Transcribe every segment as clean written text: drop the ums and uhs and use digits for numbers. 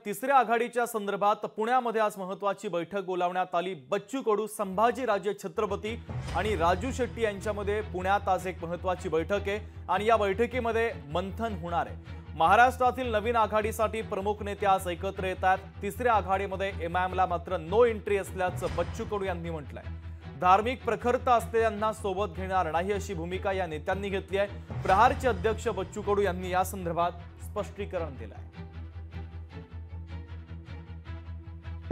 तिसऱ्या आघाडीच्या संदर्भात पुण्यामध्ये आज महत्त्वाची बैठक बोलावण्यात आली। बच्चू कडू, संभाजीराजे छत्रपती आणि राजू शेट्टी यांच्यामध्ये पुण्यात आज एक महत्त्वाची बैठक आहे आणि या बैठकीमध्ये मंथन होणार आहे। महाराष्ट्रातील नवीन आघाडीसाठी प्रमुख नेते आज एकत्र येतात। तिसऱ्या आघाडीमध्ये एमआयएमला मात्र नो एंट्री असल्याचं बच्चू कडू यांनी म्हटलंय। धार्मिक प्रखरता असलेल्यांना सोबत घेणार नाही अशी भूमिका या नेत्यांनी घेतली आहे। प्रहारचे अध्यक्ष बच्चू कडू यांनी या संदर्भात स्पष्टीकरण दिलं आहे।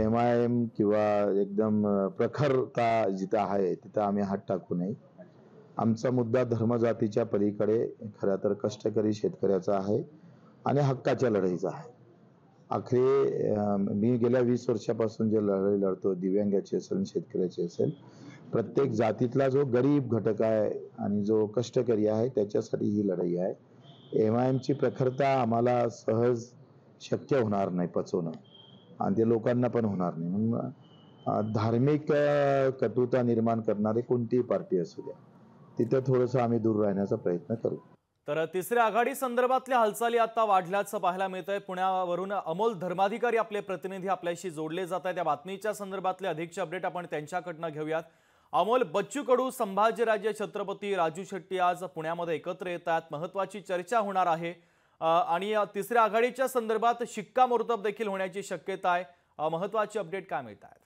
एमआयएम किंवा एकदम प्रखरता जिथं आहे तिथं आम्ही हात टाकू नये। आमचा मुद्दा धर्मजातीच्या पलीकडे खरं तर कष्टकरी शेतकऱ्याचा आहे आणि हक्काच्या लढाईचा आहे। आखरी मी गेल्या 20 वर्षापासून जे लढाई लढतो, दिव्यांगाची असेल, शेतकऱ्याची असेल, प्रत्येक जातीतला जो गरीब घटक आहे आणि जो कष्टकरी आहे त्याच्यासाठी ही लढाई आहे। एमआयएमची प्रखरता आम्हाला सहज शक्य होणार नाही पचवणं आणि ते लोकांना पण होणार नाही। म्हणून धार्मिक कटुता निर्माण करणारी कोणतीही पार्टी असू द्या तिथे थोडंसं आम्ही दूर राहण्याचा प्रयत्न करू। तर तिसऱ्या आघाडी संदर्भातल्या हालचाली आता वाढल्याचं पाहायला मिळतंय। पुण्यावरून अमोल धर्माधिकारी आपले प्रतिनिधी आपल्याशी जोडले जात आहेत। त्या बातमीच्या संदर्भातले अधिकचे अपडेट आपण त्यांच्याकडनं घेऊयात। अमोल, बच्चू कडू, संभाजीराजे छत्रपती, राजू शेट्टी आज पुण्यामध्ये एकत्र येतात, महत्त्वाची चर्चा होणार आहे आणि तिसऱ्या आघाडीच्या संदर्भात शिक्कामोर्तब देखील होण्याची शक्यता आहे। महत्त्वाची अपडेट काय मिळत आहेत?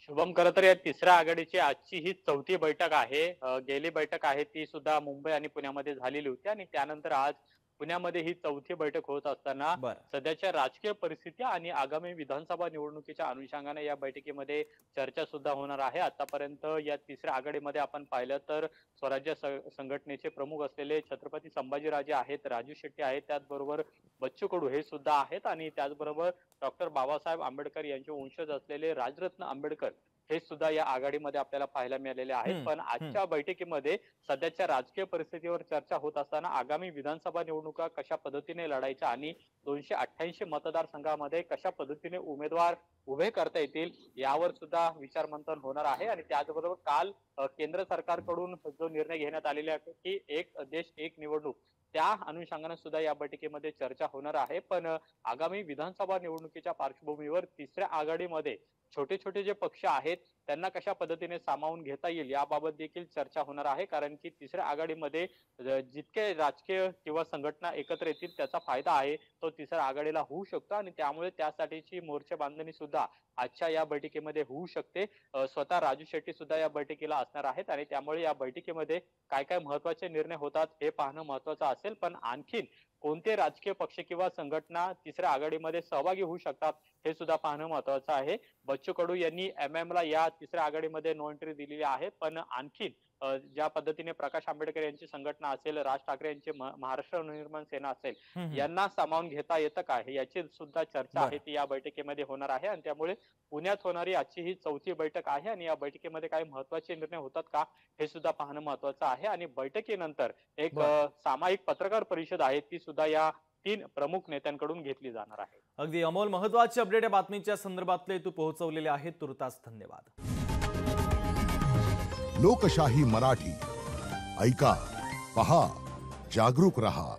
शुभम, खरं तर या तिसऱ्या आघाडीची आजची ही चौथी बैठक आहे। गेली बैठक आहे ती सुद्धा मुंबई आणि पुण्यामध्ये झालेली होती आणि त्यानंतर आज पुण्यामध्ये ही चौथी बैठक होत असताना सध्याच्या राजकीय परिस्थिती आणि आगामी विधानसभा निवडणुकीच्या अनुषंगाने या बैठकीमध्ये चर्चा सुद्धा होणार आहे। आतापर्यंत या तिसऱ्या आघाडीमध्ये आपण पाहिलं तर स्वराज्य संघटनेचे प्रमुख असलेले छत्रपती संभाजीराजे आहेत, राजू शेट्टी आहेत, त्याचबरोबर बच्चू कडू हे सुद्धा आहेत आणि त्याचबरोबर डॉक्टर बाबासाहेब आंबेडकर यांचे वंशज असलेले राजरत्न आंबेडकर हे सुद्धा या आघाडीमध्ये आपल्याला पाहायला मिळालेले आहेत। पण आजच्या बैठकीमध्ये सध्याच्या राजकीय परिस्थितीवर चर्चा होत असताना आगामी विधानसभा निवडणुका कशा पद्धतीने लढायच्या आणि 288 मतदारसंघामध्ये कशा पद्धतीने उमेदवार उभे करता येतील यावर सुद्धा विचारमंथन होणार आहे। आणि त्याचबरोबर काल केंद्र सरकारकडून जो निर्णय घेण्यात आलेला आहे की एक देश एक निवडणूक, त्या अनुषंगाने सुद्धा या बैठकीमध्ये चर्चा होणार आहे। पण आगामी विधानसभा निवडणुकीच्या पार्श्वभूमीवर तिसऱ्या आघाडीमध्ये छोटे छोटे जे पक्ष आहेत त्यांना कशा पद्धतीने सामावून घेता येईल याबाबत देखील चर्चा होणार आहे। कारण की तिसऱ्या आघाडीमध्ये जितके राजकीय किंवा संघटना एकत्र येतील त्याचा फायदा आहे तो तिसऱ्या आघाडीला होऊ शकतो आणि त्यामुळे त्यासाठीची मोर्चे बांधणी सुद्धा आजच्या या बैठकीमध्ये होऊ शकते। स्वतः राजू शेट्टी सुद्धा या बैठकीला असणार आहेत आणि त्यामुळे या बैठकीमध्ये काय काय महत्त्वाचे निर्णय होतात हे पाहणं महत्त्वाचं असेल। पण आणखीन कोणते राजकीय पक्ष किंवा संघटना तिसऱ्या आघाडीमध्ये सहभागी होऊ शकतात हे सुद्धा पाहणं महत्त्वाचं आहे। बच्चू कडू यांनी एमआयएमला या तिसऱ्या आघाडीमध्ये नो एंट्री दिलेली आहे, पण आणखीन ज्या पद्धतीने प्रकाश आंबेडकर यांची संघटना असेल, राज ठाकरे यांची महाराष्ट्र नवनिर्माण सेना असेल, यांना सामावून घेता येतं का याची सुद्धा चर्चा आहे ती या बैठकीमध्ये होणार आहे। आणि त्यामुळे पुण्यात होणारी आजची ही चौथी बैठक आहे आणि या बैठकीमध्ये काही महत्त्वाचे निर्णय होतात का हे सुद्धा पाहणं महत्त्वाचं आहे। आणि बैठकीनंतर एक सामायिक पत्रकार परिषद आहे ती सुद्धा या 3 प्रमुख नेत्यांकडून घेतली जाणार आहे। अगदी अमोल, महत्त्वाचे अपडेट या बातमीच्या संदर्भातले तू पोहोचवलेले आहेत, तुर्तास धन्यवाद। लोकशाही मराठी ऐका, पहा, जागरूक रहा।